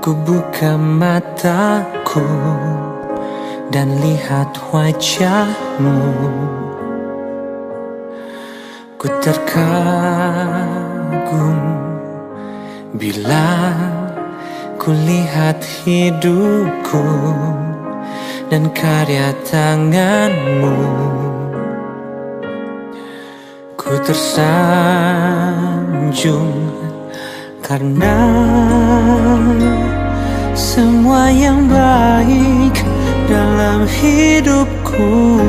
Ku buka mataku dan lihat wajahmu. Ku terkagum bila ku lihat hidupku dan karya tanganmu. Ku tersanjung karena semua yang baik dalam hidupku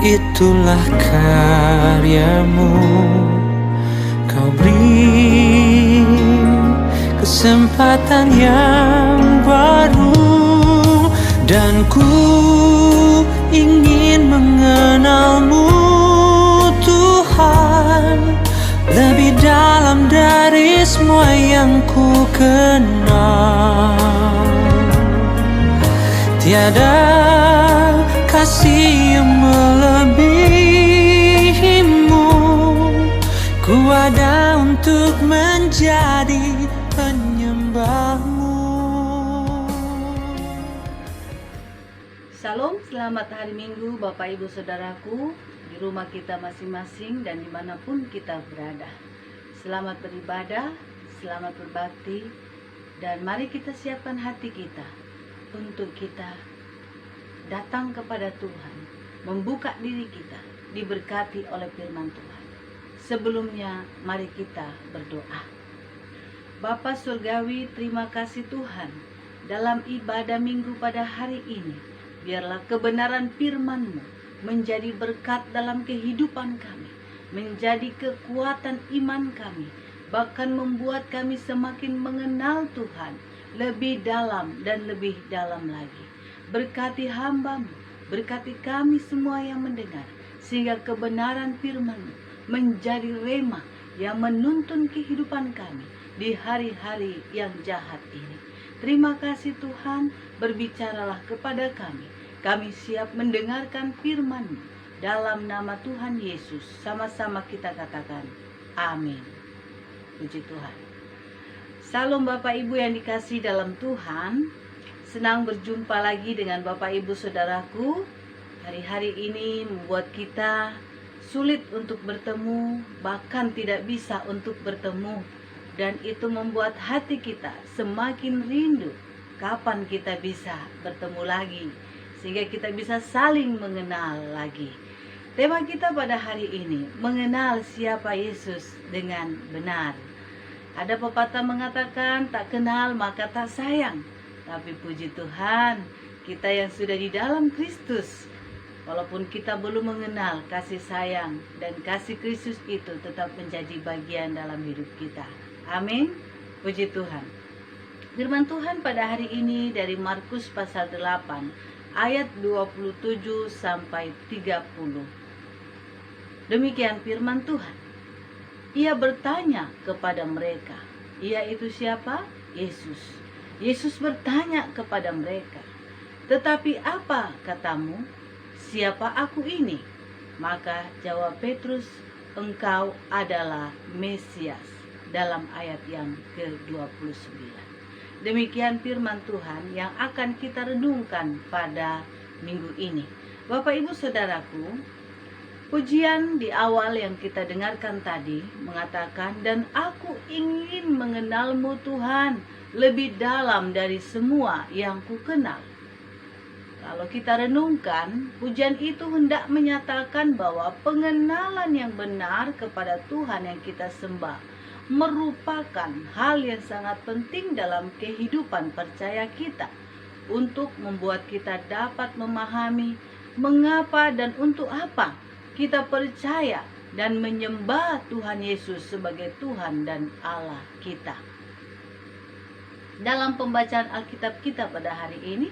itulah karyamu. Kau beri kesempatan yang baru dan ku ingin mengenalmu Tuhan lebih dalam dari semua yang ku kenal. Tiada kasih yang melebihimu. Ku ada untuk menjadi penyembahmu. Salam, selamat hari Minggu Bapak Ibu Saudaraku, di rumah kita masing-masing dan dimanapun kita berada. Selamat beribadah, selamat berbakti, dan mari kita siapkan hati kita untuk kita datang kepada Tuhan, membuka diri kita, diberkati oleh firman Tuhan. Sebelumnya, mari kita berdoa. Bapa Surgawi, terima kasih Tuhan, dalam ibadah minggu pada hari ini, biarlah kebenaran firman-Mu menjadi berkat dalam kehidupan kami, menjadi kekuatan iman kami, bahkan membuat kami semakin mengenal Tuhan lebih dalam dan lebih dalam lagi. Berkati hamba-Mu, berkati kami semua yang mendengar, sehingga kebenaran firman-Mu menjadi rema yang menuntun kehidupan kami di hari-hari yang jahat ini. Terima kasih Tuhan, berbicaralah kepada kami. Kami siap mendengarkan firman-Mu. Dalam nama Tuhan Yesus, sama-sama kita katakan, amin. Puji Tuhan. Salam Bapak Ibu yang dikasihi dalam Tuhan. Senang berjumpa lagi dengan Bapak Ibu Saudaraku. Hari-hari ini membuat kita sulit untuk bertemu, bahkan tidak bisa untuk bertemu. Dan itu membuat hati kita semakin rindu kapan kita bisa bertemu lagi, sehingga kita bisa saling mengenal lagi. Tema kita pada hari ini, mengenal siapa Yesus dengan benar. Ada pepatah mengatakan, tak kenal maka tak sayang. Tapi puji Tuhan, kita yang sudah di dalam Kristus, walaupun kita belum mengenal kasih sayang dan kasih Kristus itu tetap menjadi bagian dalam hidup kita. Amin. Puji Tuhan. Firman Tuhan pada hari ini dari Markus pasal 8 ayat 27 sampai 30. Demikian firman Tuhan. Ia bertanya kepada mereka, yaitu siapa? Yesus. Yesus bertanya kepada mereka, tetapi apa katamu? Siapa aku ini? Maka jawab Petrus, engkau adalah Mesias, dalam ayat yang ke-29. Demikian firman Tuhan yang akan kita renungkan pada minggu ini. Bapak Ibu Saudaraku, pujian di awal yang kita dengarkan tadi mengatakan, dan aku ingin mengenalmu Tuhan lebih dalam dari semua yang ku kenal. Kalau kita renungkan, pujian itu hendak menyatakan bahwa pengenalan yang benar kepada Tuhan yang kita sembah merupakan hal yang sangat penting dalam kehidupan percaya kita, untuk membuat kita dapat memahami mengapa dan untuk apa kita percaya dan menyembah Tuhan Yesus sebagai Tuhan dan Allah kita. Dalam pembacaan Alkitab kita pada hari ini,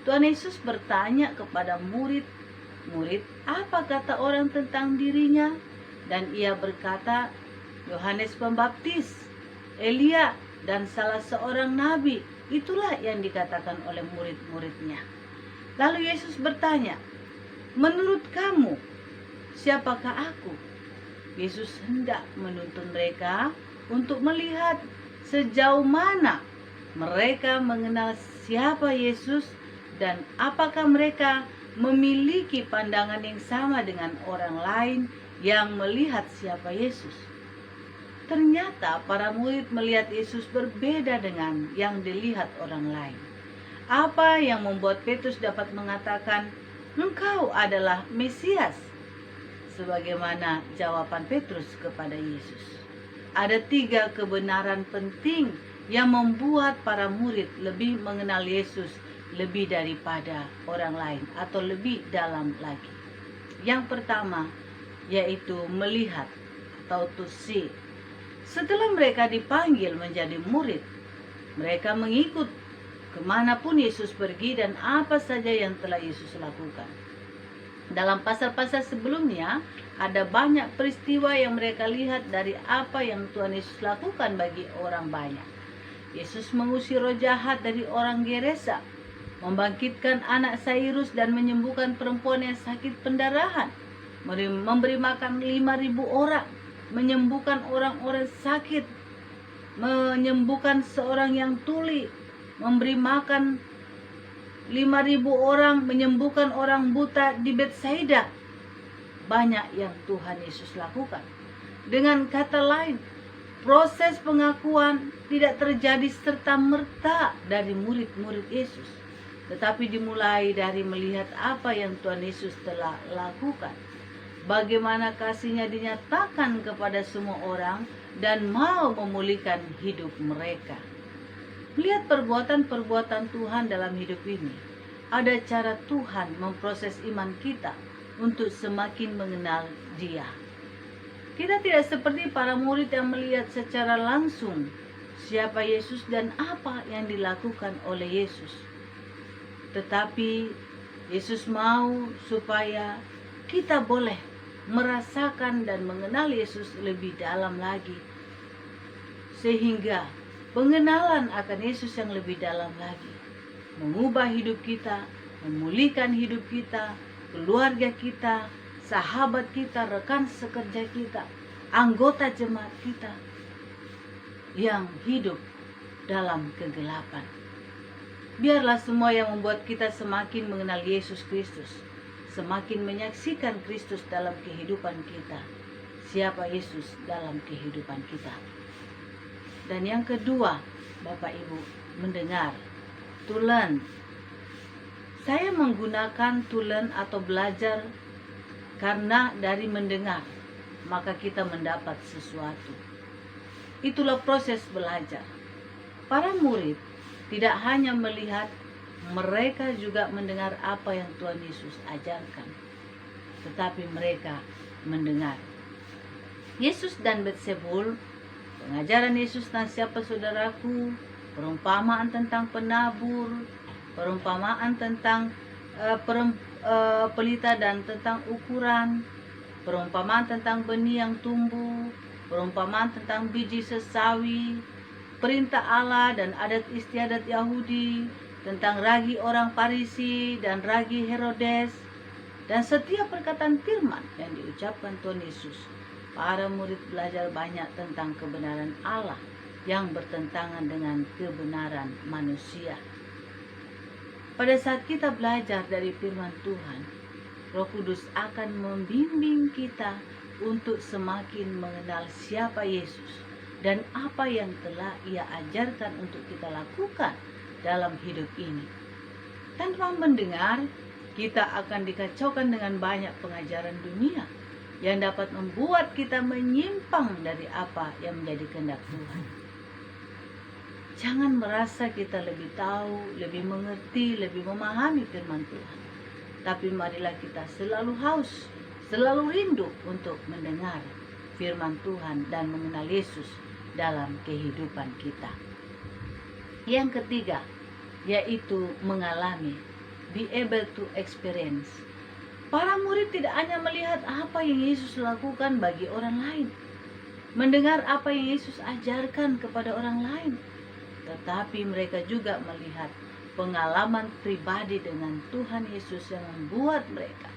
Tuhan Yesus bertanya kepada murid-murid, apa kata orang tentang dirinya? Dan ia berkata, Yohanes Pembaptis, Elia, dan salah seorang nabi. Itulah yang dikatakan oleh murid-muridnya. Lalu Yesus bertanya, menurut kamu, siapakah aku? Yesus hendak menuntun mereka untuk melihat Sejauh mana mereka mengenal siapa Yesus dan apakah mereka memiliki pandangan yang sama dengan orang lain yang melihat siapa Yesus? Ternyata para murid melihat Yesus berbeda dengan yang dilihat orang lain. Apa yang membuat Petrus dapat mengatakan, "Engkau adalah Mesias"? Sebagaimana jawaban Petrus kepada Yesus. Ada 3 kebenaran penting yang membuat para murid lebih mengenal Yesus lebih daripada orang lain atau lebih dalam lagi. Yang pertama yaitu melihat atau to see. Setelah mereka dipanggil menjadi murid, mereka mengikut kemanapun Yesus pergi dan apa saja yang telah Yesus lakukan. Dalam pasal-pasal sebelumnya, ada banyak peristiwa yang mereka lihat dari apa yang Tuhan Yesus lakukan bagi orang banyak. Yesus mengusir roh jahat dari orang Gerasa, membangkitkan anak Sairus dan menyembuhkan perempuan yang sakit pendarahan, memberi makan 5.000 orang, menyembuhkan orang-orang sakit, menyembuhkan seorang yang tuli, memberi makan 5.000 orang, menyembuhkan orang buta di Betsaida. Banyak yang Tuhan Yesus lakukan. Dengan kata lain, proses pengakuan tidak terjadi serta-merta dari murid-murid Yesus, tetapi dimulai dari melihat apa yang Tuhan Yesus telah lakukan. Bagaimana kasih-Nya dinyatakan kepada semua orang dan mau memulihkan hidup mereka. Melihat perbuatan-perbuatan Tuhan dalam hidup ini, ada cara Tuhan memproses iman kita untuk semakin mengenal Dia. Kita tidak seperti para murid yang melihat secara langsung siapa Yesus dan apa yang dilakukan oleh Yesus. Tetapi Yesus mau supaya kita boleh merasakan dan mengenal Yesus lebih dalam lagi, sehingga pengenalan akan Yesus yang lebih dalam lagi mengubah hidup kita, memulihkan hidup kita, keluarga kita, sahabat kita, rekan sekerja kita, anggota jemaat kita yang hidup dalam kegelapan. Biarlah semua yang membuat kita semakin mengenal Yesus Kristus, semakin menyaksikan Kristus dalam kehidupan kita, siapa Yesus dalam kehidupan kita. Dan yang kedua, Bapak Ibu, mendengar, to learn. Saya menggunakan to learn atau belajar karena dari mendengar, maka kita mendapat sesuatu. Itulah proses belajar. Para murid tidak hanya melihat, mereka juga mendengar apa yang Tuhan Yesus ajarkan. Tetapi mereka mendengar. Yesus dan Betsebul, pengajaran Yesus tentang siapa saudaraku, perumpamaan tentang penabur, perumpamaan tentang pelita dan tentang ukuran, perumpamaan tentang benih yang tumbuh, perumpamaan tentang biji sesawi, perintah Allah dan adat istiadat Yahudi, tentang ragi orang Farisi dan ragi Herodes, dan setiap perkataan firman yang diucapkan Tuhan Yesus. Para murid belajar banyak tentang kebenaran Allah yang bertentangan dengan kebenaran manusia. Pada saat kita belajar dari firman Tuhan, Roh Kudus akan membimbing kita untuk semakin mengenal siapa Yesus dan apa yang telah Ia ajarkan untuk kita lakukan dalam hidup ini. Tanpa mendengar, kita akan dikacaukan dengan banyak pengajaran dunia yang dapat membuat kita menyimpang dari apa yang menjadi kehendak Tuhan. Jangan merasa kita lebih tahu, lebih mengerti, lebih memahami firman Tuhan. Tapi marilah kita selalu haus, selalu rindu untuk mendengar firman Tuhan dan mengenal Yesus dalam kehidupan kita. Yang ketiga, yaitu mengalami, be able to experience. Para murid tidak hanya melihat apa yang Yesus lakukan bagi orang lain, mendengar apa yang Yesus ajarkan kepada orang lain, tetapi mereka juga melihat pengalaman pribadi dengan Tuhan Yesus yang membuat mereka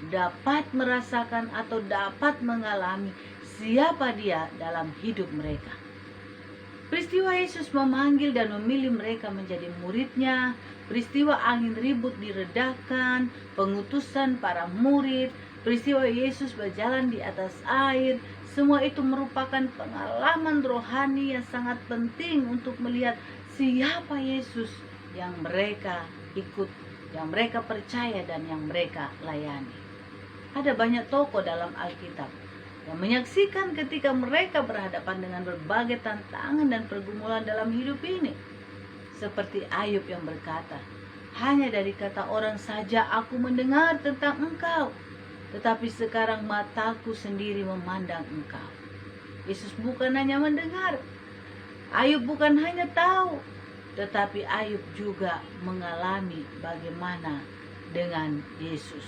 dapat merasakan atau dapat mengalami siapa Dia dalam hidup mereka. Peristiwa Yesus memanggil dan memilih mereka menjadi muridnya, peristiwa angin ribut diredakan, pengutusan para murid, peristiwa Yesus berjalan di atas air, semua itu merupakan pengalaman rohani yang sangat penting untuk melihat siapa Yesus yang mereka ikut, yang mereka percaya dan yang mereka layani. Ada banyak tokoh dalam Alkitab yang menyaksikan ketika mereka berhadapan dengan berbagai tantangan dan pergumulan dalam hidup ini. Seperti Ayub yang berkata, "Hanya dari kata orang saja aku mendengar tentang Engkau, tetapi sekarang mataku sendiri memandang Engkau." Yesus bukan hanya mendengar, Ayub bukan hanya tahu, tetapi Ayub juga mengalami bagaimana dengan Yesus.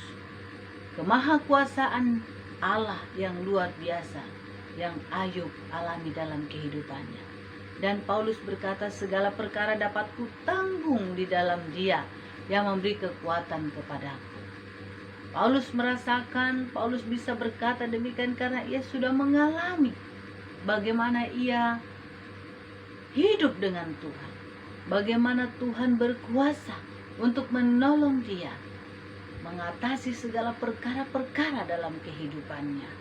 Kemahakuasaan Allah yang luar biasa yang Ayub alami dalam kehidupannya. Dan Paulus berkata, "Segala perkara dapat kutanggung di dalam Dia yang memberi kekuatan kepadaku." Paulus merasakan, Paulus bisa berkata demikian karena ia sudah mengalami bagaimana ia hidup dengan Tuhan, bagaimana Tuhan berkuasa untuk menolong dia mengatasi segala perkara-perkara dalam kehidupannya.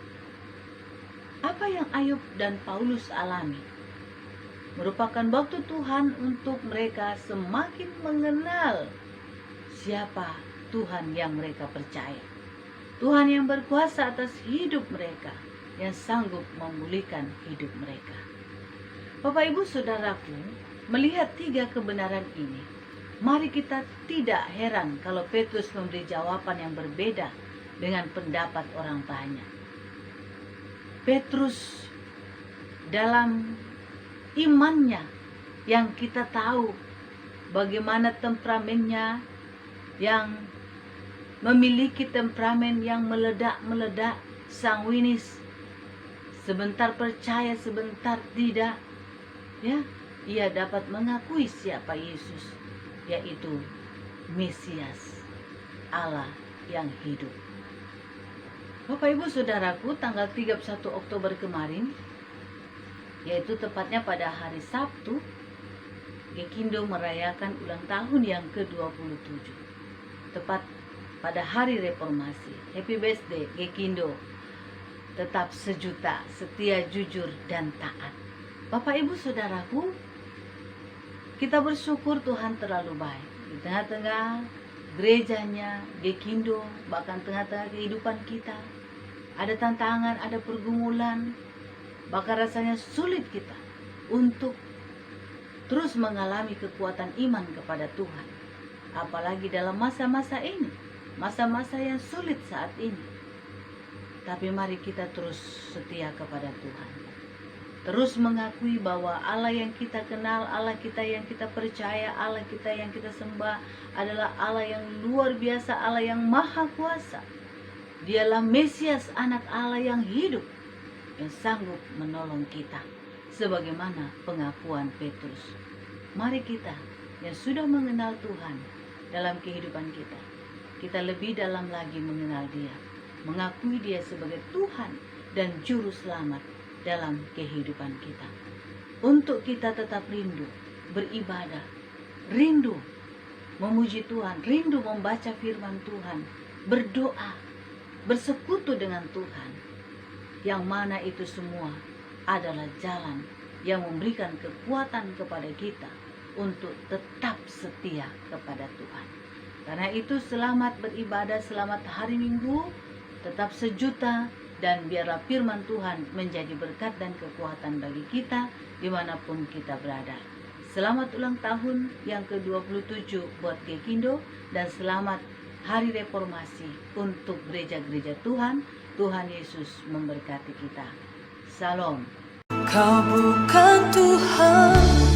Apa yang Ayub dan Paulus alami merupakan waktu Tuhan untuk mereka semakin mengenal siapa Tuhan yang mereka percaya. Tuhan yang berkuasa atas hidup mereka, yang sanggup memulihkan hidup mereka. Bapak Ibu Saudaraku, melihat 3 kebenaran ini, mari kita tidak heran kalau Petrus memberi jawaban yang berbeda dengan pendapat orang banyak. Petrus dalam imannya yang kita tahu bagaimana temperamennya, yang memiliki temperamen yang meledak-meledak, sanguinis, sebentar percaya, sebentar tidak, ya, ia dapat mengakui siapa Yesus, yaitu Mesias, Allah yang hidup. Bapak Ibu Saudaraku, tanggal 31 Oktober kemarin, yaitu tepatnya pada hari Sabtu, Gekindo merayakan ulang tahun yang ke-27. Tepat pada hari reformasi. Happy birthday Gekindo. Tetap sejuta, setia, jujur, dan taat. Bapak Ibu Saudaraku, kita bersyukur Tuhan terlalu baik. Di tengah-tengah gerejanya, Gekindo, bahkan tengah-tengah kehidupan kita, ada tantangan, ada pergumulan, bahkan rasanya sulit kita untuk terus mengalami kekuatan iman kepada Tuhan. Apalagi dalam masa-masa ini, masa-masa yang sulit saat ini. Tapi mari kita terus setia kepada Tuhan. Terus mengakui bahwa Allah yang kita kenal, Allah kita yang kita percaya, Allah kita yang kita sembah adalah Allah yang luar biasa, Allah yang maha kuasa. Dialah Mesias, anak Allah yang hidup, yang sanggup menolong kita. Sebagaimana pengakuan Petrus. Mari kita yang sudah mengenal Tuhan dalam kehidupan kita, kita lebih dalam lagi mengenal Dia, mengakui Dia sebagai Tuhan dan Juru Selamat dalam kehidupan kita. Untuk kita tetap rindu beribadah, rindu memuji Tuhan, rindu membaca firman Tuhan, berdoa, bersekutu dengan Tuhan, yang mana itu semua adalah jalan yang memberikan kekuatan kepada kita untuk tetap setia kepada Tuhan. Karena itu selamat beribadah, selamat hari Minggu, tetap sejuta, dan biarlah firman Tuhan menjadi berkat dan kekuatan bagi kita dimanapun kita berada. Selamat ulang tahun yang ke-27 buat Gekindo, dan selamat Hari Reformasi untuk gereja-gereja Tuhan. Tuhan Yesus memberkati kita. Salam. Kau bukan Tuhan